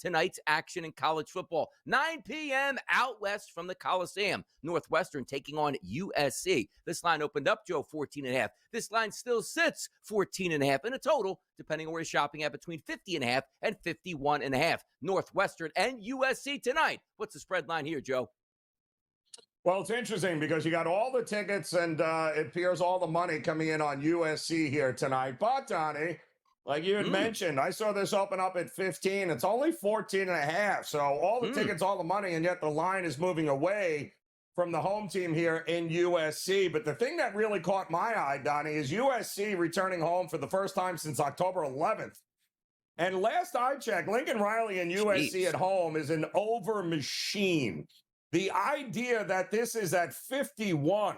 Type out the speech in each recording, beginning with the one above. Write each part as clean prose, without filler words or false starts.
tonight's action in college football. 9 p.m. out west from the Coliseum. Northwestern taking on USC. This line opened up, Joe, 14.5. This line still sits 14.5 in a total, depending on where you're shopping at, between 50.5 and 51.5. Northwestern and USC tonight. What's the spread line here, Joe? Well, it's interesting because you got all the tickets and it appears all the money coming in on USC here tonight. But, Donnie, like you had mentioned, I saw this open up at 15. It's only 14.5. So all the tickets, all the money, and yet the line is moving away from the home team here in USC. But the thing that really caught my eye, Donnie, is USC returning home for the first time since October 11th. And last I checked, Lincoln Riley and USC at home is an over machine. The idea that this is at 51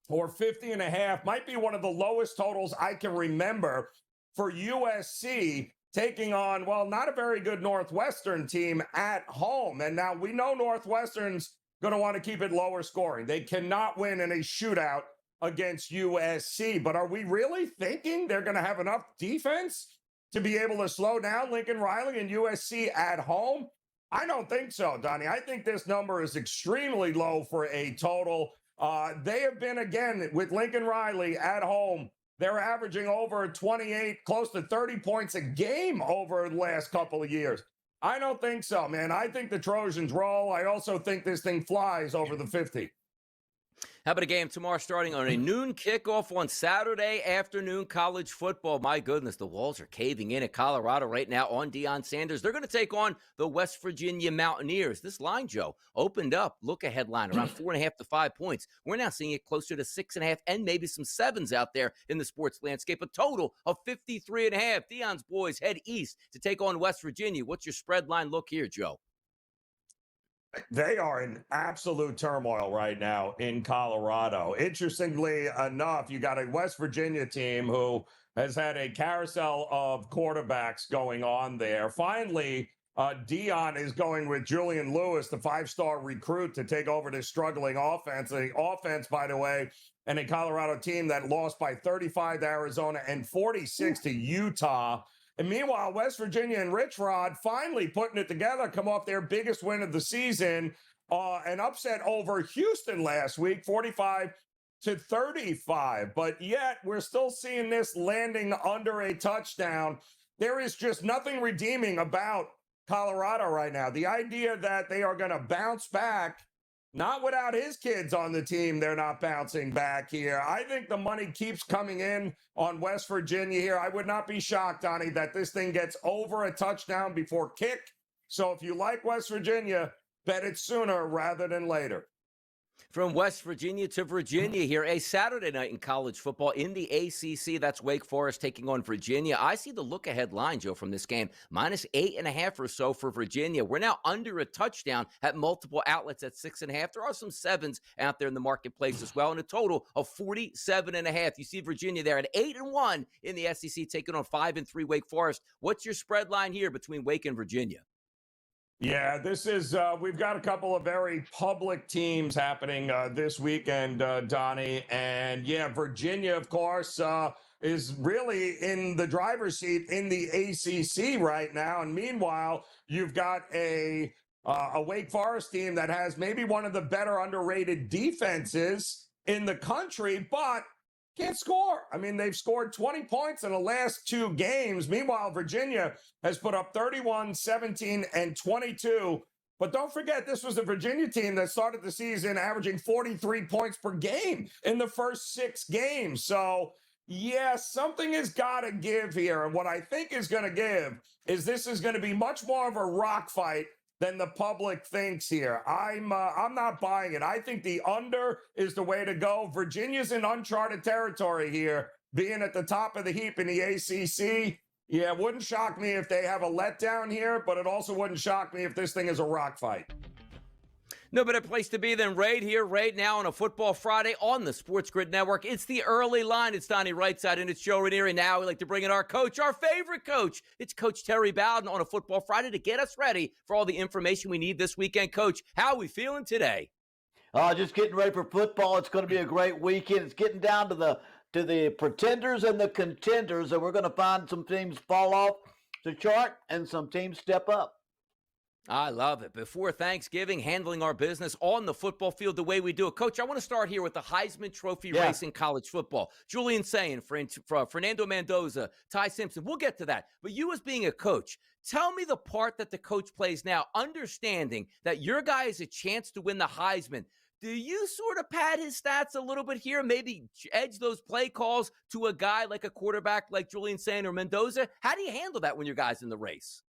or 50.5 might be one of the lowest totals I can remember for USC taking on, well, not a very good Northwestern team at home. And now we know Northwestern's going to want to keep it lower scoring. They cannot win in a shootout against USC. But are we really thinking they're going to have enough defense to be able to slow down Lincoln Riley and USC at home? I don't think so, Donnie. I think this number is extremely low for a total. They have been, again, with Lincoln Riley at home, they're averaging over 28, close to 30 points a game over the last couple of years. I don't think so, man. I think the Trojans roll. I also think this thing flies over the 50. How about a game tomorrow starting on a noon kickoff on Saturday afternoon college football? My goodness, the walls are caving in at Colorado right now on Deion Sanders. They're going to take on the West Virginia Mountaineers. This line, Joe, opened up, look ahead line, around 4.5 to 5 points. We're now seeing it closer to 6.5 and maybe some 7s out there in the sports landscape. A total of 53.5. Deion's boys head east to take on West Virginia. What's your spread line look here, Joe? They are in absolute turmoil right now in Colorado. Interestingly enough, you got a West Virginia team who has had a carousel of quarterbacks going on there. Finally, Deion is going with Julian Lewis, the 5-star recruit, to take over this struggling offense. The offense, by the way, and a Colorado team that lost by 35 to Arizona and 46 to Utah. And meanwhile, West Virginia and Rich Rod finally putting it together, come off their biggest win of the season, an upset over Houston last week, 45 to 35. But yet we're still seeing this landing under a touchdown. There is just nothing redeeming about Colorado right now. The idea that they are going to bounce back, not without his kids on the team, they're not bouncing back here. I think the money keeps coming in on West Virginia here. I would not be shocked, Donnie, that this thing gets over a touchdown before kick. So if you like West Virginia, bet it sooner rather than later. From West Virginia to Virginia here, a Saturday night in college football in the ACC. That's Wake Forest taking on Virginia. I see the look-ahead line, Joe, from this game, minus 8.5 or so for Virginia. We're now under a touchdown at multiple outlets at 6.5. There are some 7s out there in the marketplace as well, and a total of 47.5. You see Virginia there at 8-1 in the SEC, taking on 5-3 Wake Forest. What's your spread line here between Wake and Virginia? Yeah, this is, we've got a couple of very public teams happening this weekend, Donnie. And yeah, Virginia, of course, is really in the driver's seat in the ACC right now. And meanwhile, you've got a Wake Forest team that has maybe one of the better underrated defenses in the country, but can't score. I mean, they've scored 20 points in the last 2 games. Meanwhile, Virginia has put up 31, 17, and 22. But don't forget, this was the Virginia team that started the season averaging 43 points per game in the first 6 games. So, yeah, something has got to give here. And what I think is going to give is this is going to be much more of a rock fight than the public thinks here. I'm not buying it. I think the under is the way to go. Virginia's in uncharted territory here, being at the top of the heap in the ACC. Yeah, it wouldn't shock me if they have a letdown here, but it also wouldn't shock me if this thing is a rock fight. No better place to be than right here, right now on a Football Friday on the SportsGrid Network. It's the early line. It's Donnie Rightside and it's Joe Raineri. Now we'd like to bring in our coach, our favorite coach. It's Coach Terry Bowden on a Football Friday to get us ready for all the information we need this weekend. Coach, how are we feeling today? Just getting ready for football. It's going to be a great weekend. It's getting down to the pretenders and the contenders, and we're going to find some teams fall off the chart and some teams step up. I love it. Before Thanksgiving, handling our business on the football field the way we do it. Coach, I want to start here with the Heisman Trophy race in college football. Julian Sayin, Fernando Mendoza, Ty Simpson. We'll get to that. But you as being a coach, tell me the part that the coach plays now, understanding that your guy has a chance to win the Heisman. Do you sort of pad his stats a little bit here, maybe edge those play calls to a guy like a quarterback like Julian Sayin or Mendoza? How do you handle that when your guy's in the race?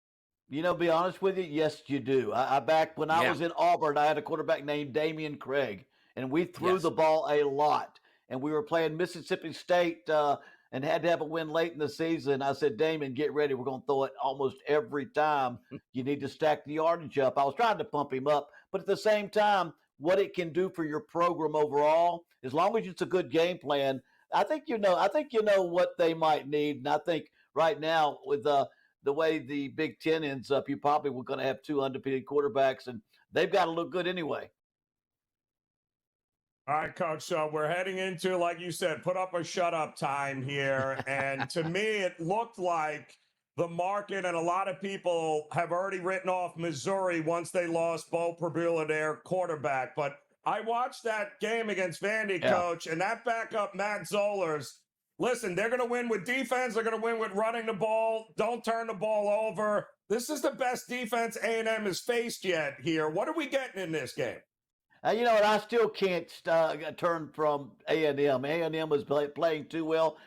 Be honest with you, yes, you do. I back when I was in Auburn, I had a quarterback named Damian Craig, and we threw the ball a lot. And we were playing Mississippi State and had to have a win late in the season. I said, Damian, get ready. We're going to throw it almost every time. You need to stack the yardage up. I was trying to pump him up, but at the same time, what it can do for your program overall, as long as it's a good game plan, I think you know what they might need. And I think right now with the way the Big Ten ends up, you probably were going to have two undefeated quarterbacks, and they've got to look good anyway. All right, Coach. So we're heading into, like you said, put up or shut up time here. And to me, it looked like the market and a lot of people have already written off Missouri once they lost Bo Prabula, their quarterback. But I watched that game against Vandy, Coach, and that backup, Matt Zollers, listen, they're going to win with defense. They're going to win with running the ball. Don't turn the ball over. This is the best defense A&M has faced yet here. What are we getting in this game? You know what? I still can't turn from A&M. A&M was playing too well.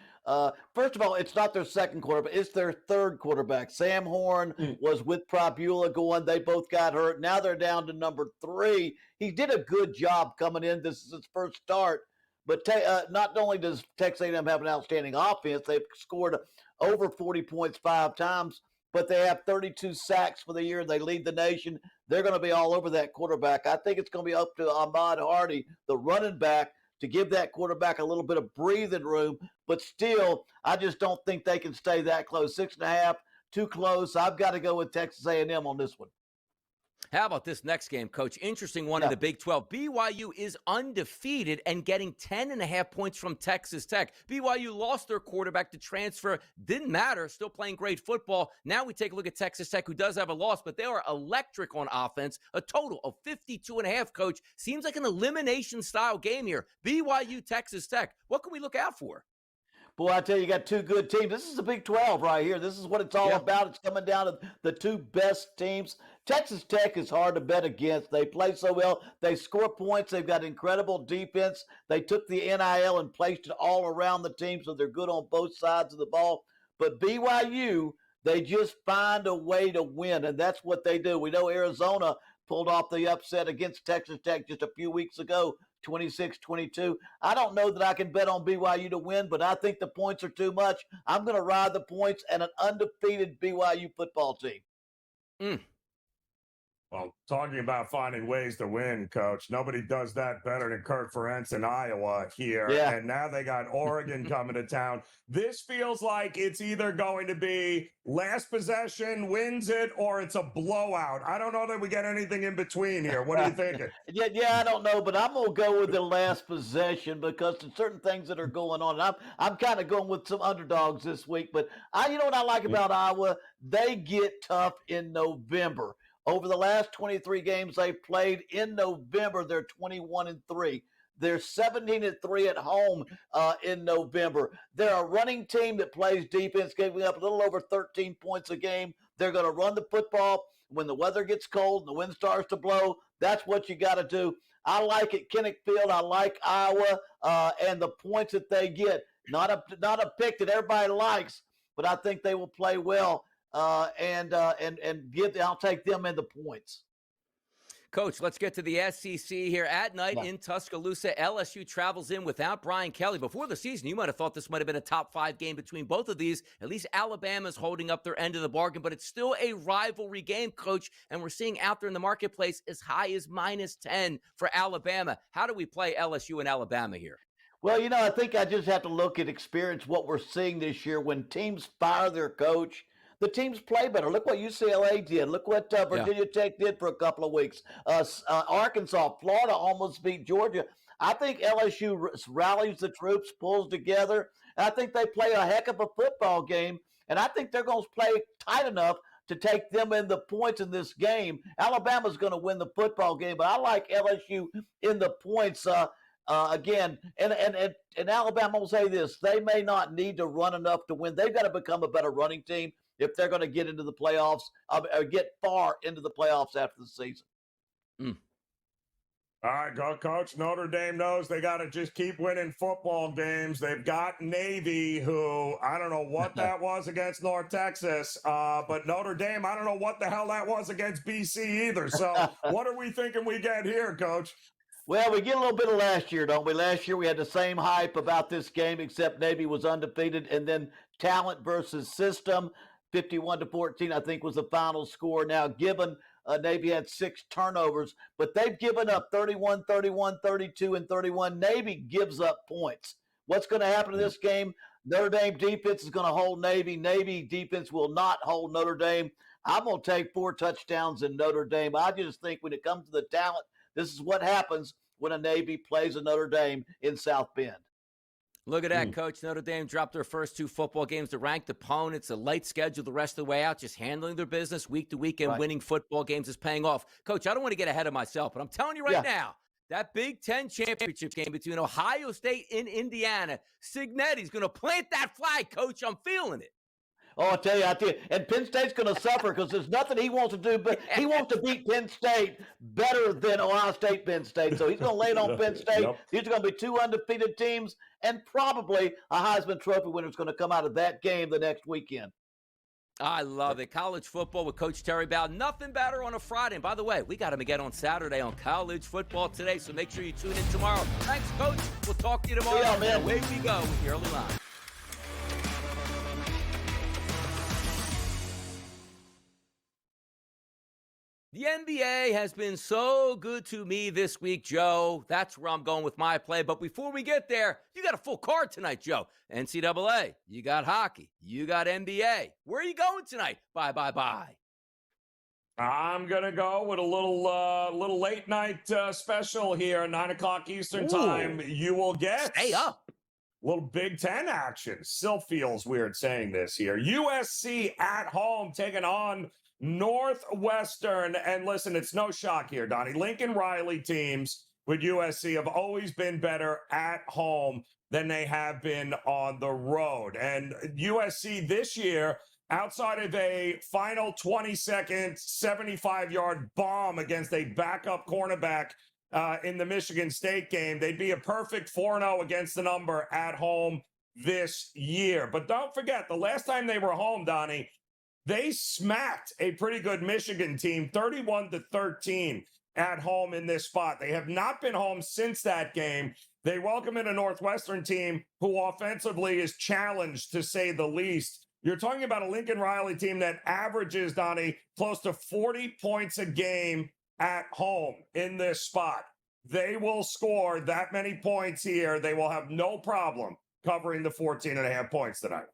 First of all, it's not their second quarterback. It's their third quarterback. Sam Horn was with Prabula going. They both got hurt. Now they're down to number 3. He did a good job coming in. This is his first start. But not only does Texas A&M have an outstanding offense, they've scored over 40 points 5 times, but they have 32 sacks for the year. They lead the nation. They're going to be all over that quarterback. I think it's going to be up to Ahmad Hardy, the running back, to give that quarterback a little bit of breathing room. But still, I just don't think they can stay that close. 6.5, too close. I've got to go with Texas A&M on this one. How about this next game, Coach? Interesting one in the Big 12. BYU is undefeated and getting 10.5 points from Texas Tech. BYU lost their quarterback to transfer. Didn't matter. Still playing great football. Now we take a look at Texas Tech, who does have a loss, but they are electric on offense. A total of 52.5, Coach. Seems like an elimination-style game here. BYU, Texas Tech. What can we look out for? Boy, I tell you, got two good teams. This is the Big 12 right here. This is what it's all about. It's coming down to the two best teams. Texas Tech is hard to bet against. They play so well. They score points. They've got incredible defense. They took the NIL and placed it all around the team, so they're good on both sides of the ball. But BYU, they just find a way to win, and that's what they do. We know Arizona pulled off the upset against Texas Tech just a few weeks ago, 26-22. I don't know that I can bet on BYU to win, but I think the points are too much. I'm going to ride the points and an undefeated BYU football team. Well, talking about finding ways to win, Coach, nobody does that better than Kirk Ferentz in Iowa here. Yeah. And now they got Oregon coming to town. This feels like it's either going to be last possession wins it or it's a blowout. I don't know that we get anything in between here. What are you thinking? Yeah, I don't know, but I'm going to go with the last possession because there's certain things that are going on. And I'm kind of going with some underdogs this week. But you know what I like about Iowa? They get tough in November. Over the last 23 games they've played in November, they're 21-3. They're 17-3 at home in November. They're a running team that plays defense, giving up a little over 13 points a game. They're going to run the football when the weather gets cold and the wind starts to blow. That's what you got to do. I like it, Kinnick Field. I like Iowa and the points that they get. Not a pick that everybody likes, but I think they will play well. I'll take them in the points. Coach, let's get to the SEC here. At night in Tuscaloosa, LSU travels in without Brian Kelly. Before the season, you might have thought this might have been a top 5 game between both of these. At least Alabama's holding up their end of the bargain, but it's still a rivalry game, Coach, and we're seeing out there in the marketplace as high as -10 for Alabama. How do we play LSU and Alabama here? Well, I think I just have to look at experience, what we're seeing this year. When teams fire their coach, the teams play better. Look what UCLA did. Look what Virginia Tech did for a couple of weeks. Arkansas, Florida almost beat Georgia. I think LSU rallies the troops, pulls together. And I think they play a heck of a football game. And I think they're going to play tight enough to take them in the points in this game. Alabama's going to win the football game, but I like LSU in the points again. And Alabama will say this: they may not need to run enough to win. They've got to become a better running team if they're going to get into the playoffs or get far into the playoffs after the season. All right, go, Coach. Notre Dame knows they got to just keep winning football games. They've got Navy, who I don't know what that was against North Texas, but Notre Dame, I don't know what the hell that was against BC either. So what are we thinking we get here, Coach? Well, we get a little bit of last year, don't we? Last year we had the same hype about this game, except Navy was undefeated, and then talent versus system, 51-14, I think was the final score. Now, given Navy had 6 turnovers, but they've given up 31, 31, 32, and 31. Navy gives up points. What's going to happen in this game? Notre Dame defense is going to hold Navy. Navy defense will not hold Notre Dame. I'm going to take 4 touchdowns in Notre Dame. I just think when it comes to the talent, this is what happens when a Navy plays a Notre Dame in South Bend. Look at that, Coach. Notre Dame dropped their first 2 football games to ranked opponents, a light schedule the rest of the way out, just handling their business week to week and winning football games is paying off. Coach, I don't want to get ahead of myself, but I'm telling you right now, that Big Ten championship game between Ohio State and Indiana, Cignetti's going to plant that flag, Coach. I'm feeling it. Oh, I tell you, and Penn State's going to suffer because there's nothing he wants to do, but he wants to beat Penn State better than Ohio State, Penn State. So he's going to lay it on Penn State. These are going to be 2 undefeated teams, and probably a Heisman Trophy winner is going to come out of that game the next weekend. I love it. College football with Coach Terry Bowden. Nothing better on a Friday. And by the way, we got him again on Saturday on College Football Today, so make sure you tune in tomorrow. Thanks, Coach. We'll talk to you tomorrow. Yeah, man. Away we go with the early line. The NBA has been so good to me this week, Joe. That's where I'm going with my play. But before we get there, you got a full card tonight, Joe. NCAA, you got hockey, you got NBA. Where are you going tonight? Bye. I'm going to go with a little late night special here, 9 o'clock Eastern time. You will get stay up. Little Big Ten action. Still feels weird saying this here. USC at home taking on Northwestern. And listen, it's no shock here, Donnie. Lincoln Riley teams with USC have always been better at home than they have been on the road. And USC this year, outside of a final 20-second, 75-yard bomb against a backup cornerback in the Michigan State game, they'd be a perfect 4-0 against the number at home this year. But don't forget, the last time they were home, Donnie, they smacked a pretty good Michigan team 31-13 at home in this spot. They have not been home since that game. They welcome in a Northwestern team who offensively is challenged, to say the least. You're talking about a Lincoln Riley team that averages, Donnie, close to 40 points a game at home in this spot. They will score that many points here. They will have no problem covering the 14.5 points tonight.